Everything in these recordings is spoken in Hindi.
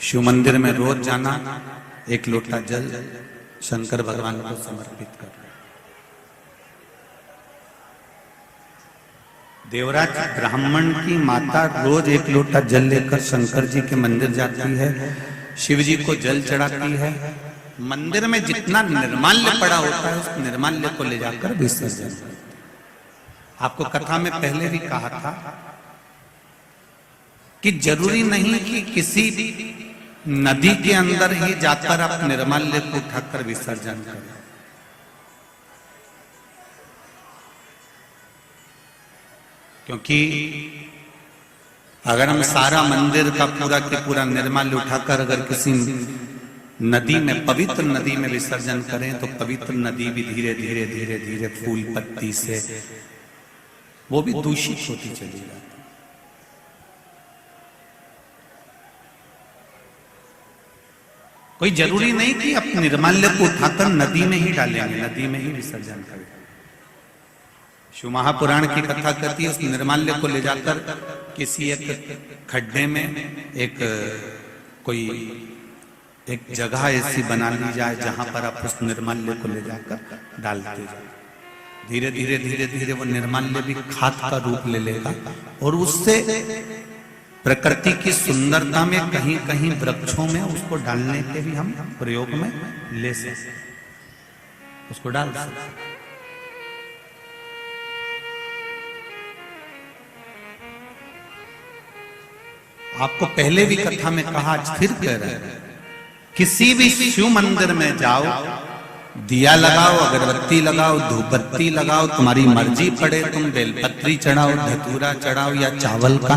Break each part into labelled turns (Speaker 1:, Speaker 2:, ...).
Speaker 1: शिव मंदिर में रोज जाना, एक लोटा जल शंकर भगवान को समर्पित करना। देवराज ब्राह्मण की माता रोज एक लोटा जल लेकर शंकर जी के मंदिर जाती है, शिव जी को जल चढ़ाती है। मंदिर में जितना निर्माल्य पड़ा होता है उस निर्माल्य को ले जाकर विसर्जन करती है। आपको कथा में पहले भी कहा था कि जरूरी नहीं कि किसी नदी के अंदर ही जाकर आप निर्माल्य को उठाकर विसर्जन करें। क्योंकि अगर हम सारा मंदिर का पूरा के पूरा निर्माल्य उठाकर अगर किसी नदी में, पवित्र नदी में विसर्जन करें तो पवित्र नदी भी धीरे धीरे धीरे धीरे फूल पत्ती से वो भी दूषित होती चली जाती। कोई जरूरी नहीं कि आप निर्माल्य को उठाकर नदी में ही डालेंगे, नदी में ही विसर्जन करें। शिव महापुराण की कथा कहती है उस निर्माल्य को ले जाकर किसी एक खड्डे में एक जगह ऐसी बना ली जाए जहां पर आप उस निर्माल्य को ले जाकर डालते जाए। धीरे धीरे धीरे धीरे वो निर्माल्य भी खाद का रूप ले लेगा और उससे प्रकृति की सुंदरता में कहीं कहीं वृक्षों में उसको डालने के भी हम प्रयोग में ले सकते, उसको डाल सकते। आपको पहले भी कथा में कहा, आज फिर कह रहे हैं, किसी भी शिव मंदिर में जाओ, दिया लगाओ, अगरबत्ती लगाओ, धूपबत्ती लगाओ, तुम्हारी मर्जी पड़े, तुम बेलपत्री चढ़ाओ, धतूरा चढ़ाओ या चावल का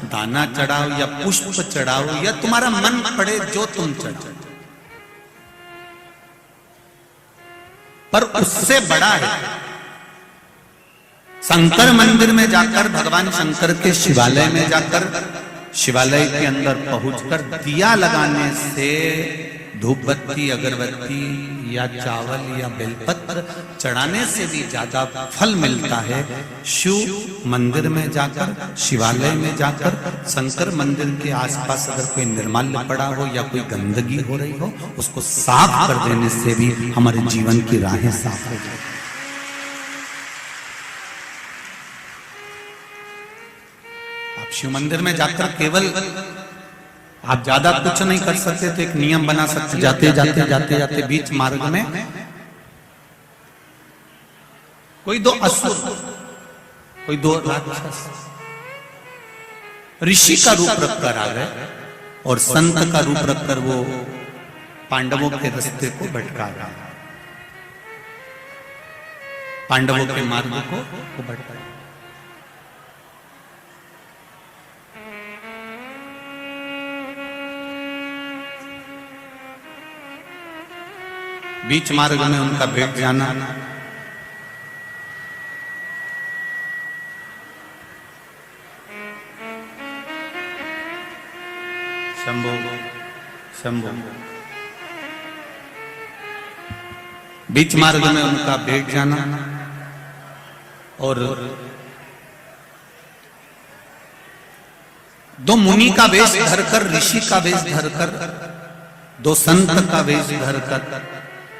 Speaker 1: दाना चढ़ाओ या पुष्प चढ़ाओ या तुम्हारा मन पड़े जो तुम चढ़ाओ, पर उससे बड़ा है शंकर मंदिर में जाकर, भगवान शंकर के शिवालय में जाकर, शिवालय के अंदर पहुंचकर दिया लगाने से धूपबत्ती, अगरबत्ती या चावल या बेलपत्र चढ़ाने से भी ज्यादा फल मिलता है। शिव मंदिर में जाकर, शिवालय में जाकर, शंकर मंदिर के आसपास अगर कोई निर्माल्य पड़ा हो या कोई गंदगी हो रही हो, उसको साफ कर देने से भी हमारे जीवन की राहें साफ हो जाती। आप शिव मंदिर में जाकर केवल आप ज्यादा कुछ नहीं कर सकते तो एक नियम बना सकते, जाते जाते जाते जाते बीच मार्ग में कोई दो असुर, कोई दो राक्षस ऋषि का रूप रखकर आ गए और संत का रूप रखकर वो पांडवों के रास्ते को भटका गए, पांडवों के मार्ग को भटका। बीच मार्ग में उनका भेंट जाना, शंभो शंभो, बीच मार्ग में उनका भेंट जाना और दो मुनि का वेश धरकर, ऋषि का वेश धरकर, दो संत का वेश धरकर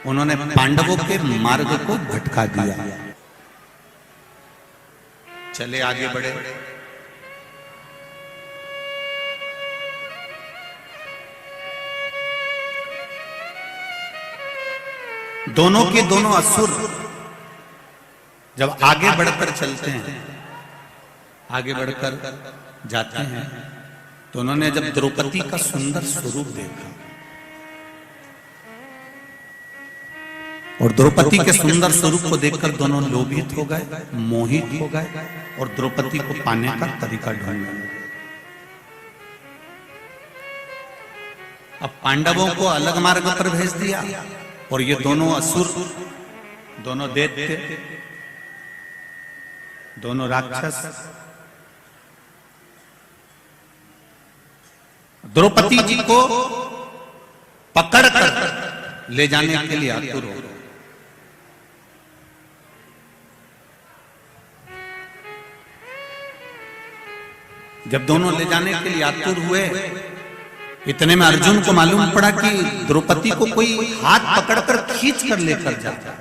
Speaker 1: उन्होंने पांडवों के मार्ग को भटका दिया। चले आगे बढ़े, दोनों के दोनों असुर जब आगे बढ़कर चलते हैं, आगे बढ़कर जाते हैं, तो उन्होंने जब द्रौपदी का सुंदर स्वरूप देखा और द्रौपदी के सुंदर स्वरूप को देखकर दोनों लोभित हो गए, मोहित हो गए और द्रौपदी को पाने का तरीका ढूंढने लगे। अब पांडवों को अलग मार्ग पर भेज दिया और ये दोनों असुर, दोनों दैत्य, दोनों राक्षस द्रौपदी जी को पकड़कर ले जाने के लिए आतुर हो गए। जब दोनों ले जाने के लिए आतुर हुए इतने में अर्जुन को मालूम पड़ा कि द्रौपदी को कोई हाथ पकड़कर खींच कर लेकर जाता है।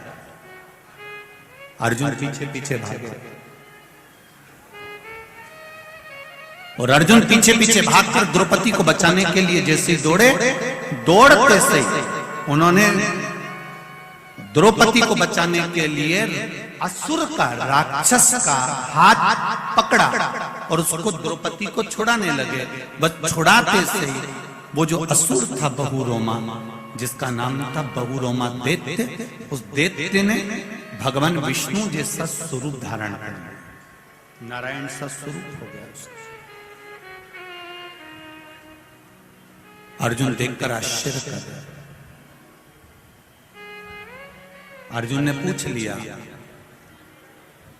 Speaker 1: अर्जुन पीछे पीछे भागे और अर्जुन पीछे पीछे भागकर द्रौपदी को बचाने के लिए जैसे दौड़े, दौड़ते से उन्होंने द्रौपदी को बचाने के लिए असुर का, राक्षस का हाथ पकड़ा और उसको द्रौपदी को छुड़ाने लगे। बस छुड़ाते से वो जो असुर था बहुरोमा, जिसका नाम था बहुरोमा दैत्य, उस दैत्य ने भगवान विष्णु जैसा स्वरूप धारण कर लिया, नारायण सा स्वरूप हो गया उसका। अर्जुन देखकर आश्चर्य कर गया। अर्जुन ने पूछ लिया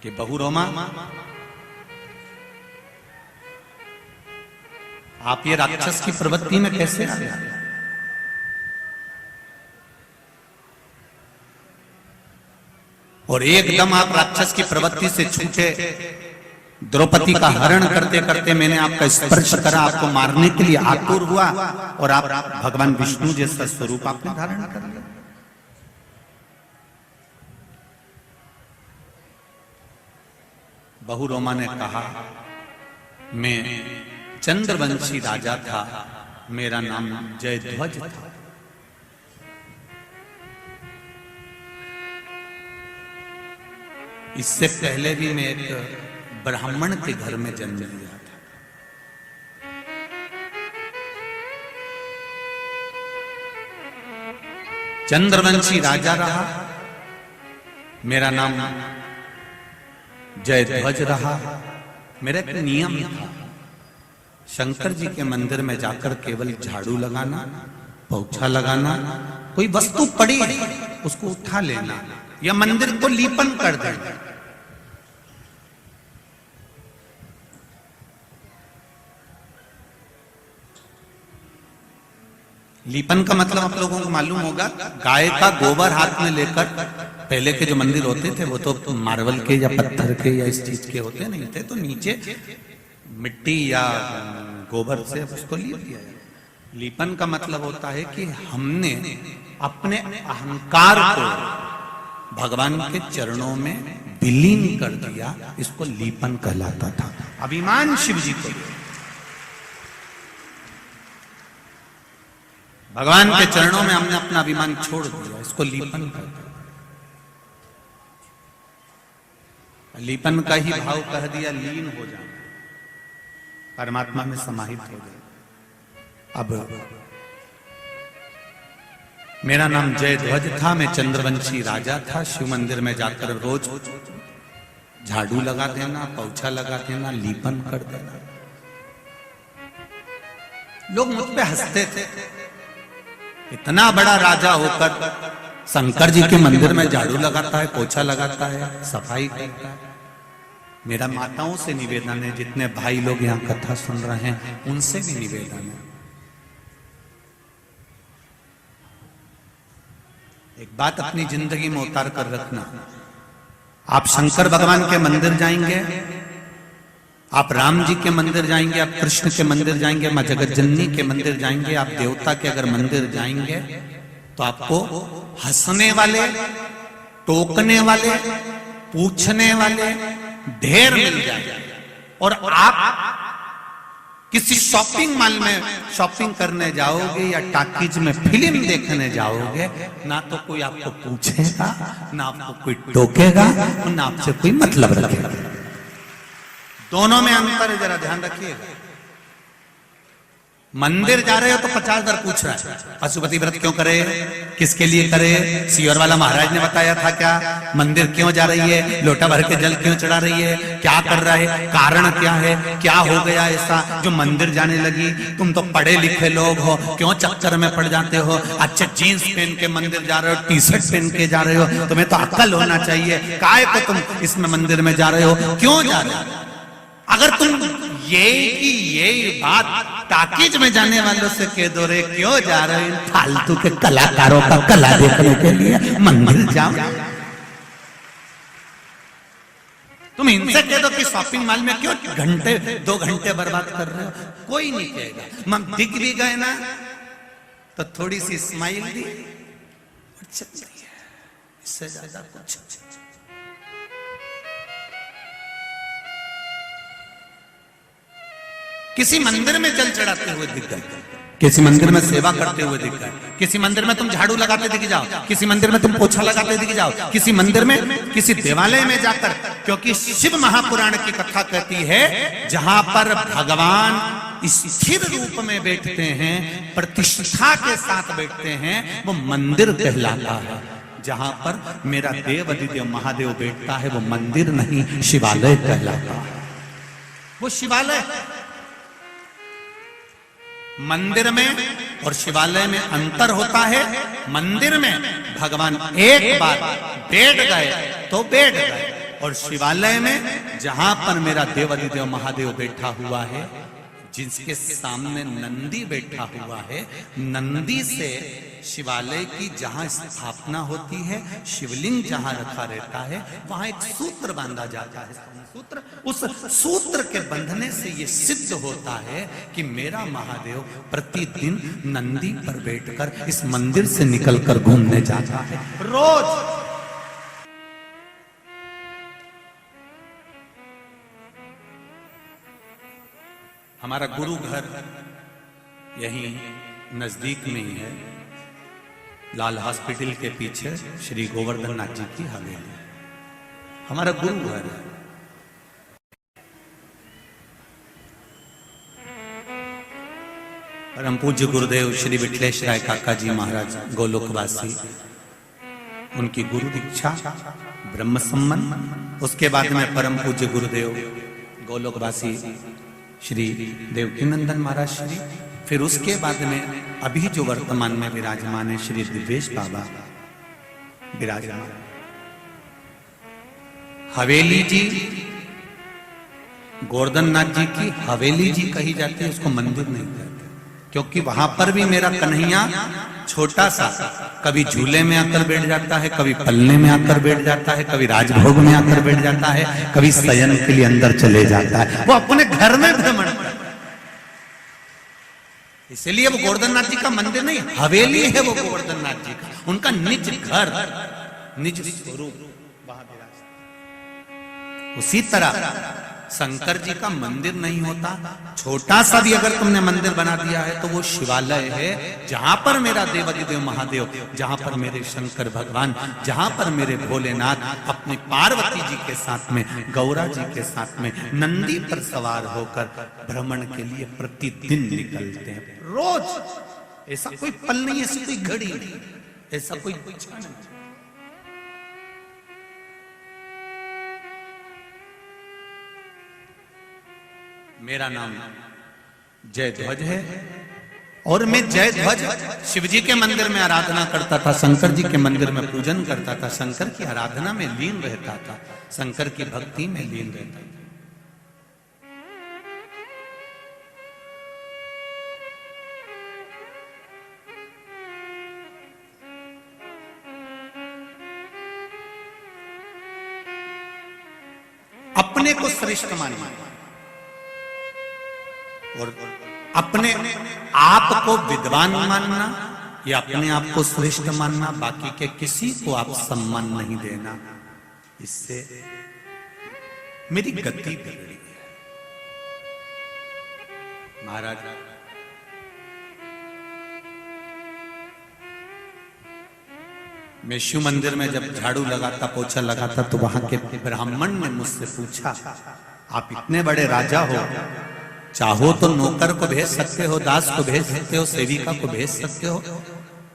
Speaker 1: कि बहुरोमा, आप ये राक्षस की प्रवृत्ति में कैसे आ गए? और एकदम आप राक्षस की प्रवृत्ति से छूटे, द्रौपदी का हरण करते करते मैंने आपका स्पर्श करा, आपको मारने के लिए आतुर हुआ और आप भगवान विष्णु जैसा स्वरूप आपने धारण कर लिया। बहुरोमा ने कहा, मैं चंद्रवंशी राजा था, मेरा नाम जयध्वज था। इससे पहले भी मैं एक ब्राह्मण के घर में जन्म लिया था। चंद्रवंशी राजा रहा, मेरा नाम जयध्वज रहा। मेरा एक नियम था, शंकर जी के मंदिर में जाकर केवल झाड़ू लगाना, पोछा लगाना, कोई वस्तु पड़ी उसको उठा लेना या मंदिर को लीपन कर देना। लीपन का मतलब आप लोगों को मालूम होगा, गाय का गोबर हाथ में लेकर, पहले के जो मंदिर होते थे वो तो मार्बल के या पत्थर के या इस चीज के होते नहीं थे, तो नीचे मिट्टी या गोबर से उसको लीप दिया जाए। लीपन का मतलब होता है कि हमने अपने अहंकार को भगवान के चरणों में विलीन कर दिया, इसको लीपन कहलाता था। अभिमान शिव जी को, भगवान के चरणों में हमने अपना अभिमान छोड़ दिया, इसको लीपन कहते हैं। लीपन का ही भाव कह दिया, लीन हो जाना, परमात्मा में समाहित हो गए। अब मेरा नाम जयध्वज था, मैं चंद्रवंशी राजा था। शिव मंदिर में जाकर रोज झाड़ू लगा देना, पोछा लगा देना, लीपन कर देना। लोग मुझ पे हंसते थे, इतना बड़ा राजा होकर शंकर जी के मंदिर में झाड़ू लगाता है, पोछा लगाता है, सफाई करता है। मेरा माताओं से निवेदन है, जितने भाई लोग यहाँ कथा सुन रहे हैं उनसे भी निवेदन है, एक बात अपनी जिंदगी में उतार कर रखना। आप शंकर भगवान के मंदिर जाएंगे, आप राम जी के मंदिर जाएंगे, आप कृष्ण के मंदिर जाएंगे, मां जगत जननी के मंदिर जाएंगे, आप देवता के अगर मंदिर जाएंगे तो आपको हंसने वाले, टोकने वाले, पूछने वाले ढेर मिल जाएंगे। और आप किसी शॉपिंग मॉल में शॉपिंग करने जाओगे या टॉकीज में फिल्म देखने जाओगे, ना तो कोई आपको पूछेगा, ना आपको कोई टोकेगा, ना आपसे कोई मतलब रखेगा। दोनों में अंतर है, जरा ध्यान रखिएगा। मंदिर जा रहे हो तो 50 बार पूछ रहा है, पशुपति व्रत क्यों करे, किसके लिए करे, सियोर वाला महाराज ने बताया था क्या, मंदिर क्यों जा रही है, लोटा भर के जल क्यों चढ़ा रही है, क्या कर रहा है, कारण क्या है, क्या हो गया ऐसा जो मंदिर जाने लगी। तुम तो पढ़े लिखे लोग हो, क्यों चक्कर में पड़ जाते हो, अच्छे जीन्स पहन के मंदिर जा रहे हो, टी शर्ट पहन के जा रहे हो, तुम्हें तो अक्ल होना चाहिए, काहे को तुम इसमें मंदिर में जा रहे हो, क्यों जा रहे हो। अगर तुम ये बात टाकीज में जाने वालों से कह दो रे, क्यों जा रहे हो फालतू के कलाकारों का कला देखने के लिए मंदिर जाओ, तुम इनसे कह दो कि शॉपिंग मॉल में क्यों घंटे 2 घंटे बर्बाद कर रहे हो, कोई नहीं कहेगा। हम दिख भी गए ना तो थोड़ी सी स्माइल दी और चल रही है, इससे ज्यादा कुछ। किसी मंदिर में जल चढ़ाते हुए दिख गए, किसी मंदिर में सेवा करते हुए दिख गए, किसी मंदिर में तुम झाड़ू लगाते दिख जाओ, किसी मंदिर में तुम पोछा लगाते दिख जाओ, किसी मंदिर में, किसी देवालय में जाकर, क्योंकि शिव महापुराण की कथा कहती है जहां पर भगवान स्थिर रूप में बैठते हैं, प्रतिष्ठा के साथ बैठते हैं, वो मंदिर कहलाता है। जहां पर मेरा देव अधिदेव महादेव बैठता है वो मंदिर नहीं, शिवालय कहलाता है। वो शिवालय, मंदिर में और शिवालय में अंतर होता है। मंदिर में भगवान एक बार बैठ गए तो बैठ गए, और शिवालय में जहां पर मेरा देव अधिदेव महादेव बैठा हुआ है, जिसके सामने नंदी बैठा हुआ है, नंदी से शिवालय की जहां स्थापना होती है, शिवलिंग जहां रखा रहता है, वहां एक सूत्र बांधा जाता है। सूत्र, उस सूत्र के बंधने से यह सिद्ध होता है कि मेरा महादेव प्रतिदिन नंदी पर बैठकर इस मंदिर से निकलकर घूमने जाता है रोज। हमारा गुरु घर यहीं नजदीक में ही है, लाल हॉस्पिटल के पीछे श्री गोवर्धन नाथ जी की हवेली, हमारा गुरु घर है। परम पूज्य गुरुदेव श्री विठलेश राय काका जी महाराज गोलोकवासी, उनकी गुरु दीक्षा ब्रह्म सम्मन, उसके बाद में परम पूज्य गुरुदेव गोलोकवासी श्री देवकीनंदन महाराज श्री, फिर उसके बाद में अभी जो वर्तमान में विराजमान है श्री दिव्येश बाबा विराजमान। हवेली जी गोवर्धन नाथ जी की हवेली जी कही जाती है, उसको मंदिर नहीं कहते, क्योंकि वहां पर भी मेरा कन्हैया छोटा सा कभी झूले में आकर बैठ जाता है, कभी पलने में आकर बैठ जाता है, कभी राजभोग में आकर बैठ जाता है, कभी शयन के लिए अंदर चले जाता है, वो अपने घर में भ्रमण करता है। इसलिए वो गोवर्धन नाथ जी का मंदिर नहीं, हवेली है वो गोवर्धन नाथ जी का, उनका निज घर, निज स्वरूप वहां विराजता। उसी तरह शंकर जी का मंदिर नहीं होता, छोटा सा भी अगर तुमने मंदिर बना दिया है तो वो शिवालय है, जहां पर मेरा देवाधिदेव महादेव, जहां पर मेरे शंकर भगवान, जहां पर मेरे भोलेनाथ अपनी पार्वती जी के साथ में, गौरा जी के साथ में नंदी पर सवार होकर भ्रमण के लिए प्रतिदिन निकलते हैं रोज। ऐसा कोई पल नहीं, ऐसी कोई घड़ी नहीं, ऐसा कोई क्षण नहीं। मेरा नाम जय ध्वज है और मैं जय ध्वज शिव जी के मंदिर में आराधना करता था, शंकर जी के मंदिर में पूजन करता था, शंकर की आराधना में लीन रहता था, शंकर की भक्ति में लीन रहता था। अपने को श्रेष्ठ मानना और अपने आप को विद्वान मानना या अपने आप को श्रेष्ठ मानना, बाकी के किसी को आप सम्मान नहीं देना, इससे मेरी गति बिगड़ी है। महाराज मैं शिव मंदिर में जब झाड़ू लगाता, पोछा लगाता, तो वहां के ब्राह्मण ने मुझसे पूछा, आप इतने बड़े राजा हो, चाहो तो नौकर को भेज सकते हो, दास को भेज सकते हो, सेविका को भेज सकते हो,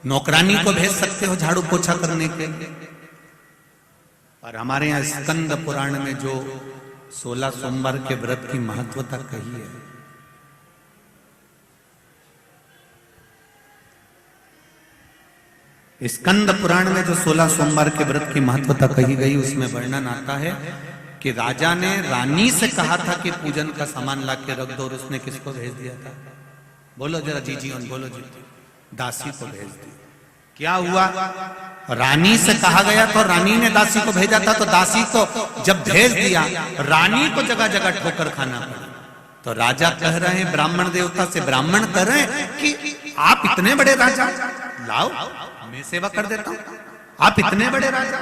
Speaker 1: नौकरानी को भेज सकते हो झाड़ू पोछा करने के लिए। और हमारे यहाँ स्कंद पुराण में जो 16 सोमवार के व्रत की महत्वता कही है, स्कंद पुराण में जो 16 सोमवार के व्रत की महत्वता कही गई, उसमें वर्णन आता है कि राजा ने रानी से कहा था कि पूजन का सामान ला के रख दो, और उसने किसको भेज दिया था? बोलो जरा जी, बोलो जी, दासी को भेज दी। क्या हुआ? रानी से कहा गया तो रानी ने दासी को भेजा था, तो दासी को जब भेज दिया, रानी को जगह जगह ठोकर खाना पड़ा। तो राजा कह रहे हैं ब्राह्मण देवता से, ब्राह्मण कह रहे हैं कि आप इतने बड़े राजा, लाओ मैं सेवा कर देता हूं। आप इतने बड़े राजा,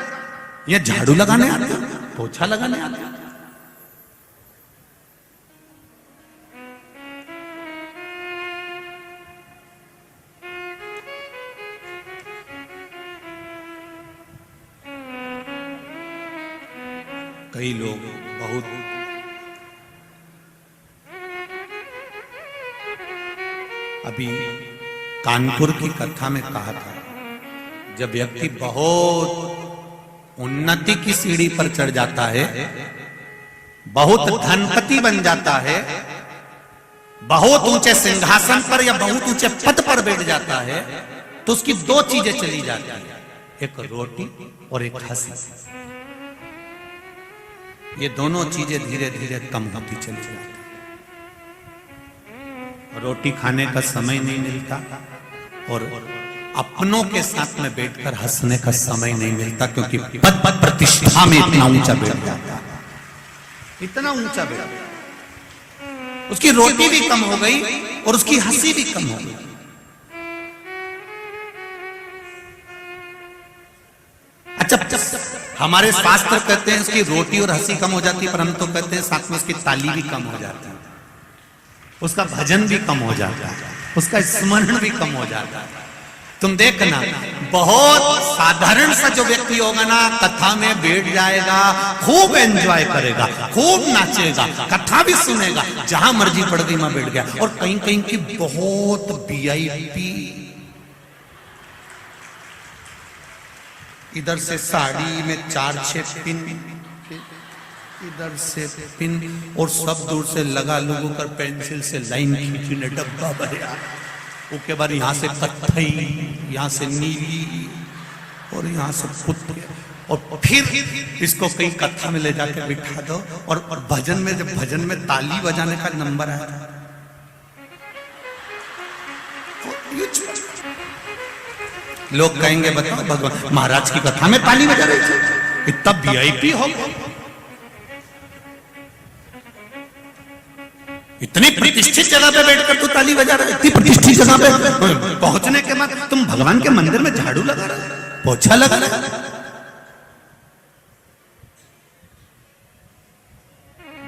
Speaker 1: ये झाड़ू लगाने आते हो, पोछा लगाने आते हो। कई लोग बहुत अभी कानपुर की कथा में कहा था, जब व्यक्ति बहुत उन्नति की सीढ़ी पर चढ़ जाता है, बहुत धनपति बन जाता है, बहुत ऊंचे सिंहासन पर या बहुत ऊंचे पद पर बैठ जाता है, तो उसकी दो चीजें चली जाती है, एक रोटी और एक हंसी। ये दोनों चीजें धीरे धीरे कम होती चली जाती। रोटी खाने का समय नहीं मिलता और अपनों के साथ में बैठकर हंसने का समय नहीं मिलता, क्योंकि पद पद प्रतिष्ठा में इतना ऊंचा बैठ जाता, इतना ऊंचा बैठ, उसकी रोटी भी कम हो गई और उसकी हंसी भी कम हो गई। अच्छा, हमारे शास्त्र कहते हैं उसकी रोटी और हंसी कम हो जाती है, पर हम तो कहते हैं साथ में उसकी ताली भी कम हो जाती है, उसका भजन भी कम हो जाता है, उसका स्मरण भी कम हो जाता है। तुम देखना, बहुत साधारण सा जो व्यक्ति होगा ना, कथा में बैठ जाएगा, खूब एंजॉय करेगा, खूब नाचेगा, कथा भी सुनेगा, जहां मर्जी पड़ गई वहां बैठ गया। और कहीं कहीं की बहुत वीआईपी, इधर से साड़ी में 4-6 पिन, इधर से पिन, और सब दूर से लगा लोगों कर पेंसिल से लाइन खींचने डब्बा भरा, उसके बाद यहाँ से कत्थई, यहाँ से नीली और यहाँ से पुत्र, और फिर इसको कहीं कथा में ले जाके बिठा दो। और भजन में, जब भजन में ताली बजाने का नंबर आया, लोग कहेंगे बताओ भगवान महाराज की कथा में ताली बजा रही थी, इतना वीआईपी हो, इतनी प्रतिष्ठित जगह पे बैठकर तू ताली बजा रहा है, इतनी प्रतिष्ठित जगह पे पहुंचने के बाद तुम भगवान के मंदिर में झाड़ू लगा रहे हो, पोछा लगा रहे हो।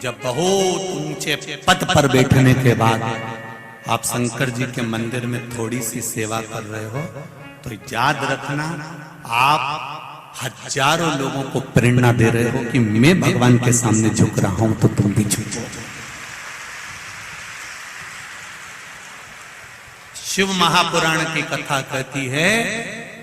Speaker 1: जब बहुत ऊंचे पद पर बैठने के बाद आप शंकर जी के मंदिर में थोड़ी सी सेवा कर रहे हो, तो याद रखना आप हजारों लोगों को प्रेरणा दे रहे हो कि मैं भगवान के सामने झुक रहा हूं, तो तुम भी झुको। शिव महापुराण की कथा कहती है,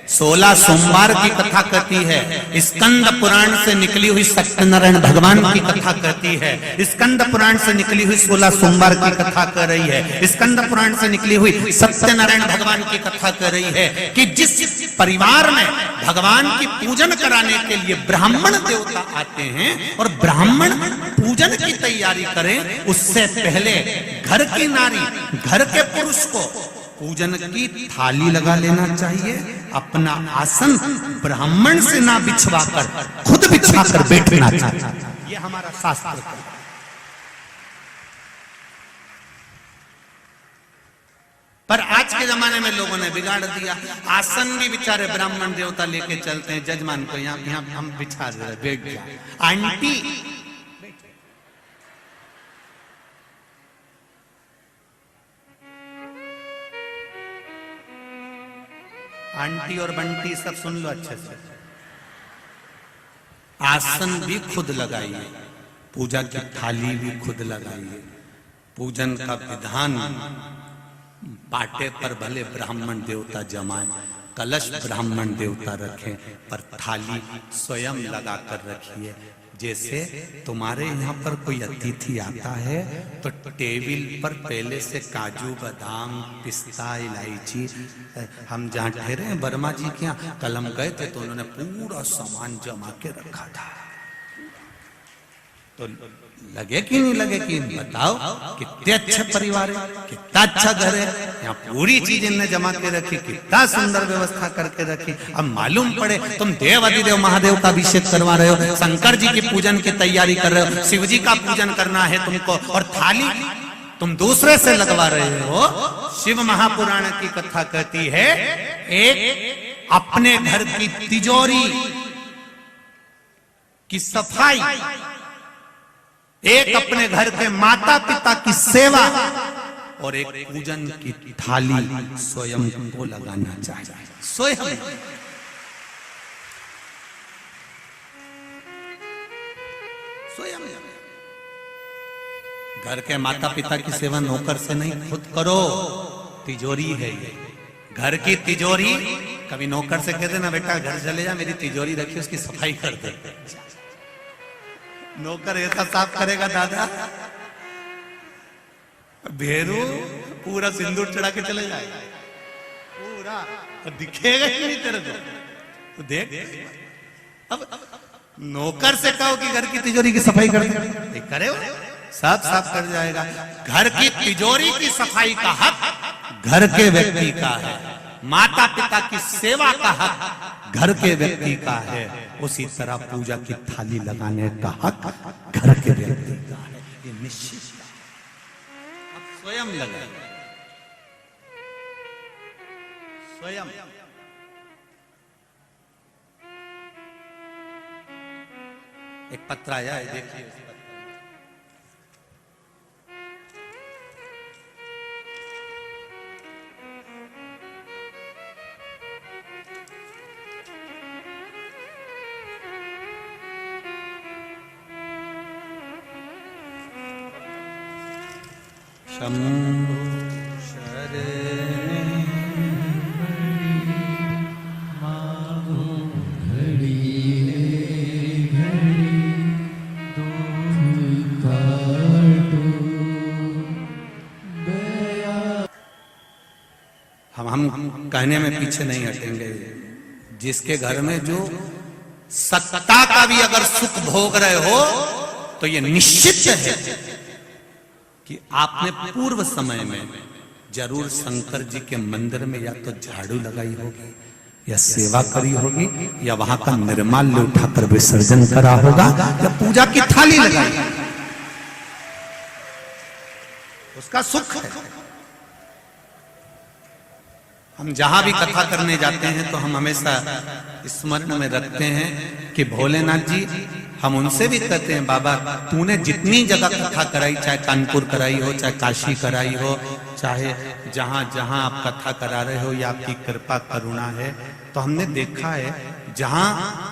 Speaker 1: 16 सोमवार की कथा कहती है, स्कंद पुराण से निकली हुई सत्यनारायण भगवान की कथा कहती है, स्कंद पुराण से निकली हुई 16 सोमवार की कथा कह रही है, स्कंद पुराण से निकली हुई सत्यनारायण भगवान की कथा कह रही है कि जिस परिवार में भगवान की पूजन कराने के लिए ब्राह्मण देवता आते हैं और ब्राह्मण पूजन की तैयारी करें, उससे पहले घर की नारी, घर के पुरुष को पूजन की थाली लगा लेना चाहिए, अपना आसन ब्राह्मण से ना बिछवाकर खुद बिछवाकर बैठना चाहिए। ये हमारा शास्त्र है। पर आज के जमाने में लोगों ने बिगाड़ दिया, आसन भी बेचारे ब्राह्मण देवता लेके चलते हैं, जजमान को यहाँ हम बिछा दे रहे, बैठ गया। आंटी आंटी और बंटी सब सुन लो अच्छे से, आसन भी खुद लगाइए, पूजा की थाली भी खुद लगाइए, पूजन का विधान पाटे पर भले ब्राह्मण देवता जमाएं, कलश ब्राह्मण देवता रखें, पर थाली स्वयं लगा कर रखिए। जैसे तुम्हारे यहाँ पर कोई अतिथि आता है तो टेबल पर पहले से काजू बादाम पिस्ता इलायची, हम जहाँ ठहरे हैं वर्मा जी के यहाँ, कल हम गए थे तो उन्होंने पूरा सामान जमा के रखा था। तो लगे कि नहीं लगे कि बताओ, कितने अच्छे परिवार है, कितना अच्छा घर है, यहाँ पूरी चीज इनने जमा के रखी, कितना सुंदर व्यवस्था करके रखी। अब मालूम पड़े तुम देव अधिदेव महादेव का अभिषेक करवा रहे हो, शंकर जी की पूजन की तैयारी कर रहे हो, शिव जी का पूजन करना है तुमको, और थाली तुम दूसरे से लगवा रहे हो। शिव महापुराण की कथा कहती है, एक अपने घर की तिजोरी की सफाई, एक अपने घर के माता पिता की सेवा, और एक पूजन की थाली स्वयं को लगाना चाहिए। स्वयं स्वयं घर के माता पिता की सेवा नौकर से नहीं, खुद करो। तिजोरी है ये, घर की तिजोरी। कभी नौकर से कहते ना, बेटा घर चले जा, मेरी तिजोरी रखी, उसकी सफाई कर दे। नौकर ऐसा साफ करेगा दादा, भेरू पूरा सिंदूर चढ़ा के चले जाएगा पूरा, दिखेगा ही नहीं तेरे को। तो देख, अब नौकर से कहो कि घर की तिजोरी की सफाई कर दे, करे वो सब साफ कर जाएगा। घर की तिजोरी की सफाई का हक घर के व्यक्ति का है, माता पिता की सेवा का हक घर के व्यक्ति का है, उसी तरह पूजा की थाली लगाने का हक घर के व्यक्ति का है। ये निश्चित स्वयं लगे, स्वयं। एक पत्र आया है, देखिए। शंभो शरण माधो घड़ी घड़ी दूध काटो गया। हम कहने में पीछे नहीं हटेंगे। जिसके घर में जो सत्ता का भी अगर सुख भोग रहे हो, तो ये निश्चित है कि आपने पूर्व समय में जरूर शंकर जी के मंदिर में या तो झाड़ू लगाई होगी, या सेवा करी होगी, या वहां का निर्माल्य उठाकर विसर्जन करा होगा, या पूजा की थाली लगाई, उसका सुख है। हम जहां भी कथा करने जाते हैं तो हम हमेशा स्मरण में रखते हैं कि भोलेनाथ जी, हम उनसे भी कहते हैं, बाबा तूने जितनी जगह कथा कराई, चाहे कानपुर कराई हो, चाहे काशी कराई हो, चाहे जहां जहां आप कथा करा रहे हो, या आपकी कृपा करुणा है, तो हमने देखा है जहां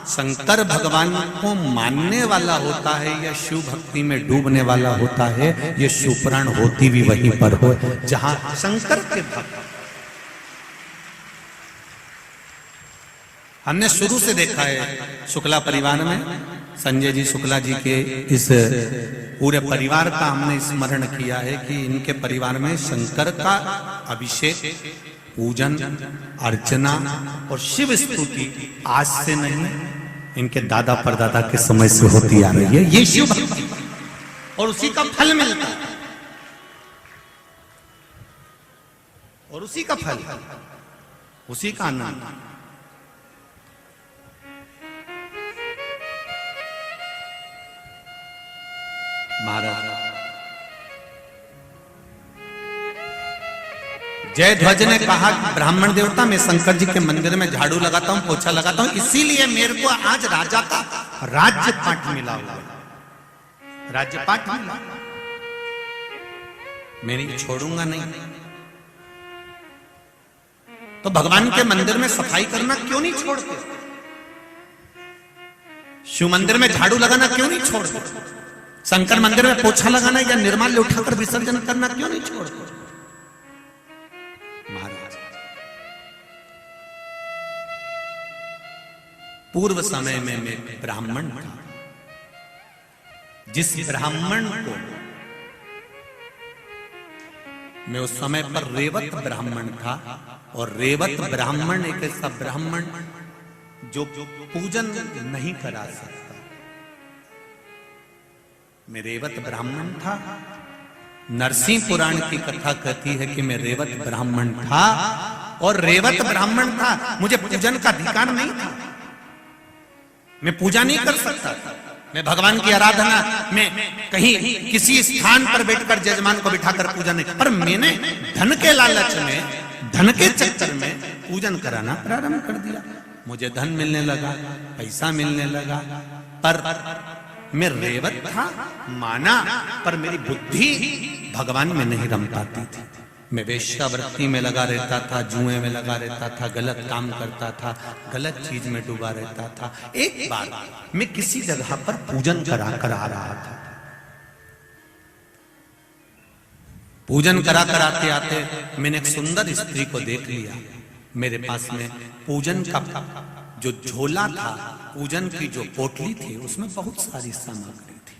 Speaker 1: शंकर भगवान को मानने वाला होता है या शिव भक्ति में डूबने वाला होता है, ये शिवपुराण होती भी वहीं पर हो जहां शंकर के भक्त। हमने शुरू से देखा है शुक्ला परिवार में, संजय जी शुक्ला जी के इस पूरे परिवार का हमने स्मरण किया है कि इनके परिवार में शंकर का अभिषेक, पूजन, अर्चना और शिव स्तुति आज से नहीं, इनके दादा परदादा के समय से होती आ रही है। ये शिव भक्ति और उसी का फल मिलता है, और उसी का फल, उसी का आनंद। महाराज जयध्वज ने कहा, ब्राह्मण देवता मैं शंकर जी के मंदिर में झाड़ू लगाता हूं, पोछा लगाता हूं, इसीलिए मेरे को आज राजा का राज्यपाट मिला हुआ है। राज्यपाट मिला, मैं नहीं छोड़ूंगा नहीं। तो भगवान के मंदिर में सफाई करना क्यों नहीं छोड़ते? शिव मंदिर में झाड़ू लगाना क्यों नहीं छोड़ते? शंकर मंदिर में पोछा लगाना या निर्माल्य उठाकर विसर्जन करना क्यों नहीं छोड़ते? महाराज पूर्व समय में मैं ब्राह्मण था, जिस ब्राह्मण को मैं उस समय पर रेवत ब्राह्मण था, और रेवत ब्राह्मण एक ऐसा ब्राह्मण जो पूजन नहीं करा सकता, मैं रेवत ब्राह्मण था। नरसिंह पुराण की कथा कहती है कि मैं रेवत ब्राह्मण था, और रेवत ब्राह्मण था, मुझे पूजन का अधिकार नहीं था, मैं पूजा नहीं कर सकता था। मैं भगवान की आराधना में कहीं किसी स्थान पर बैठकर जजमान को बिठाकर पूजा नहीं, पर मैंने धन के लालच में, धन के चक्कर में पूजन कराना प्रारंभ कर दिया। मुझे धन मिलने लगा, पैसा मिलने लगा, पर मैं रेवत था माना, पर मेरी बुद्धि भगवान में नहीं रम पाती थी। मैं वेश्यावृत्ति में लगा रहता था, जुए में लगा रहता था, गलत काम करता था, गलत चीज में डूबा रहता था। एक बार मैं किसी जगह पर पूजन करा कर आ रहा था। पूजन करा कर आते आते मैंने एक सुंदर स्त्री को देख लिया। मेरे पास में पूजन का जो झोला था, पूजन की जो पोटली थी, उसमें बहुत सारी सामग्री थी।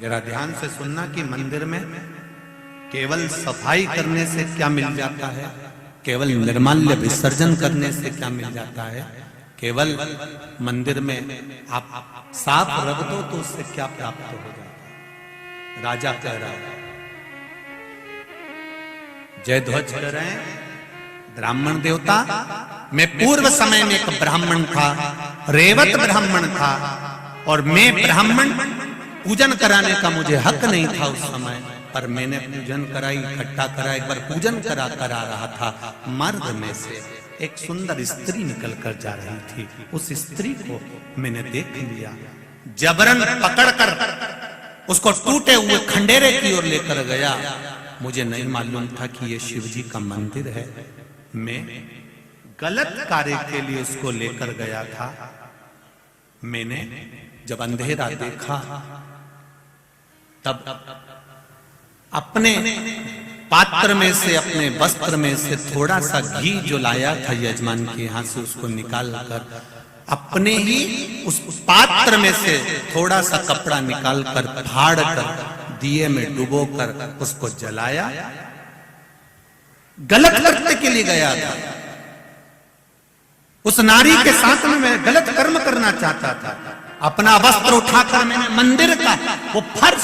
Speaker 1: जरा ध्यान से सुनना कि मंदिर में केवल सफाई करने से क्या मिल जाता है, केवल निर्माल्य विसर्जन करने से क्या मिल जाता है, केवल मंदिर में आप साफ रख दो तो उससे क्या प्राप्त हो जाता है। राजा कह रहा है, जयध्वज कह रहे हैं, ब्राह्मण देवता, मैं पूर्व समय में एक ब्राह्मण था, रेवत ब्राह्मण था, और मैं ब्राह्मण पूजन कराने का मुझे हक नहीं था उस समय, पर मैंने पूजन कराई, इकट्ठा करा। एक बार पूजन करा रहा था, मर्द में से एक सुंदर स्त्री निकल कर जा रही थी। उस स्त्री को मैंने देख लिया, जबरन पकड़कर उसको टूटे हुए खंडेरे की ओर लेकर गया। मुझे नहीं मालूम था कि ये शिव जी का मंदिर है। मैं गलत कार्य के लिए उसको लेकर गया था। मैंने जब अंधेरा देखा, तब अपने पात्र में से, अपने वस्त्र में से थोड़ा सा घी जो लाया था यजमान के यहां से, उसको निकाल कर अपने ही उस पात्र में से थोड़ा सा कपड़ा निकाल कर फाड़ कर दिए में डुबो कर उसको जलाया। गलत कृत्य के लिए गया था। उस नारी के साथ में मैं गलत कर्म करना चाहता था। अपना वस्त्र उठाकर मैंने मंदिर का वो फर्श,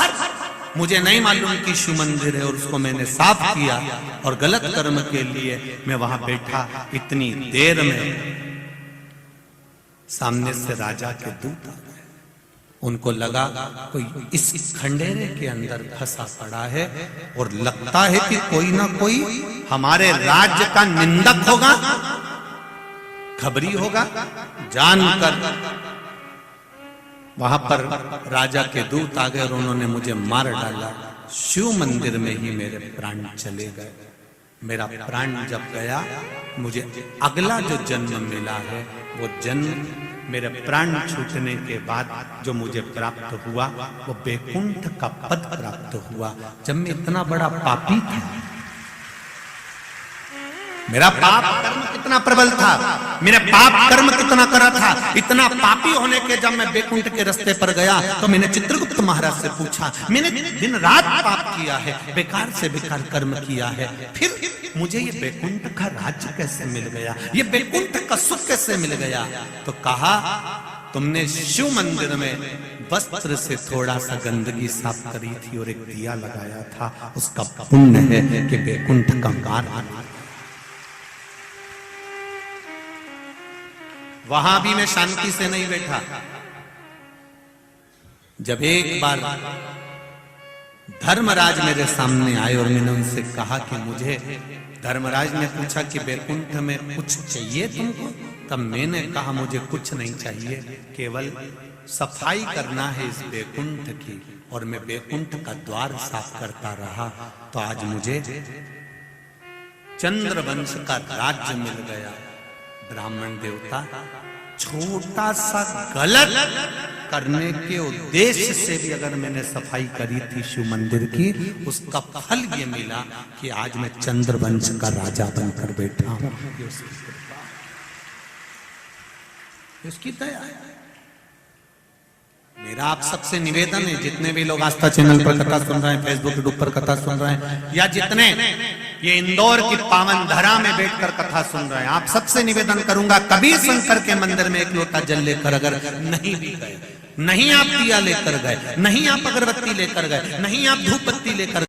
Speaker 1: मुझे नहीं मालूम कि शिव मंदिर है, और उसको मैंने साफ किया, और गलत कर्म के लिए मैं वहां बैठा। इतनी देर में सामने से राजा के दूत आ गए। उनको लगा कोई इस खंडेरे के अंदर फंसा पड़ा है, और लगता है कि कोई ना कोई हमारे राज्य का निंदक होगा, खबरी होगा। जानकर वहां पर राजा के दूत आ गए और उन्होंने मुझे मार डाला। शिव मंदिर में ही मेरे प्राण चले गए। मेरा प्राण जब गया, मुझे अगला जो जन्म मिला है, वो जन्म मेरे प्राण छूटने के बाद जो मुझे प्राप्त हुआ, वो बैकुंठ का पद प्राप्त हुआ। जब मैं इतना बड़ा पापी था, मेरा पाप कर्म कितना प्रबल था, मेरे पाप कर्म कितना करा था, इतना पापी होने के जब मैं बैकुंठ के रास्ते पर गया, तो मैंने चित्रगुप्त महाराज से पूछा, मैंने दिन रात पाप किया है, बेकार से बेकार कर्म किया है, फिर मुझे ये बैकुंठ का राज्य कैसे मिल गया, ये बैकुंठ का सुख कैसे मिल गया? तो कहा, तुमने शिव मंदिर में वस्त्र से थोड़ा सा गंदगी साफ करी थी और एक दिया लगाया था, उसका पुण्य है कि बैकुंठ का मार्ग। वहां भी मैं शांति से नहीं बैठा। जब एक बार धर्मराज मेरे सामने आए और मैंने उनसे कहा कि मुझे, धर्मराज ने पूछा कि बैकुंठ में कुछ चाहिए तुमको? तब मैंने कहा मुझे कुछ नहीं चाहिए, केवल सफाई करना है इस बैकुंठ की। और मैं बैकुंठ का द्वार साफ करता रहा, तो आज मुझे चंद्रवंश का राज्य मिल गया। ब्राह्मण देवता, छोटा सा गलत करने के उद्देश्य से भी अगर मैंने सफाई करी थी शिव मंदिर की, उसका फल ये मिला कि आज मैं चंद्रवंश का राजा बनकर बैठा हूं। उसकी दया है। मेरा आप सबसे निवेदन है, जितने भी लोग आस्था चैनल पर कथा सुन रहे हैं, फेसबुक यूट्यूब पर कथा सुन रहे हैं, या जितने ये इंदौर की पावन धरा में बैठकर कथा सुन रहे हैं, आप सबसे निवेदन करूंगा, कभी शंकर के मंदिर में एक लोटा जल लेकर अगर नहीं भी गए नहीं आप दिया लेकर गए, नहीं आप अगरबत्ती लेकर गए, नहीं आप धूप बत्ती लेकर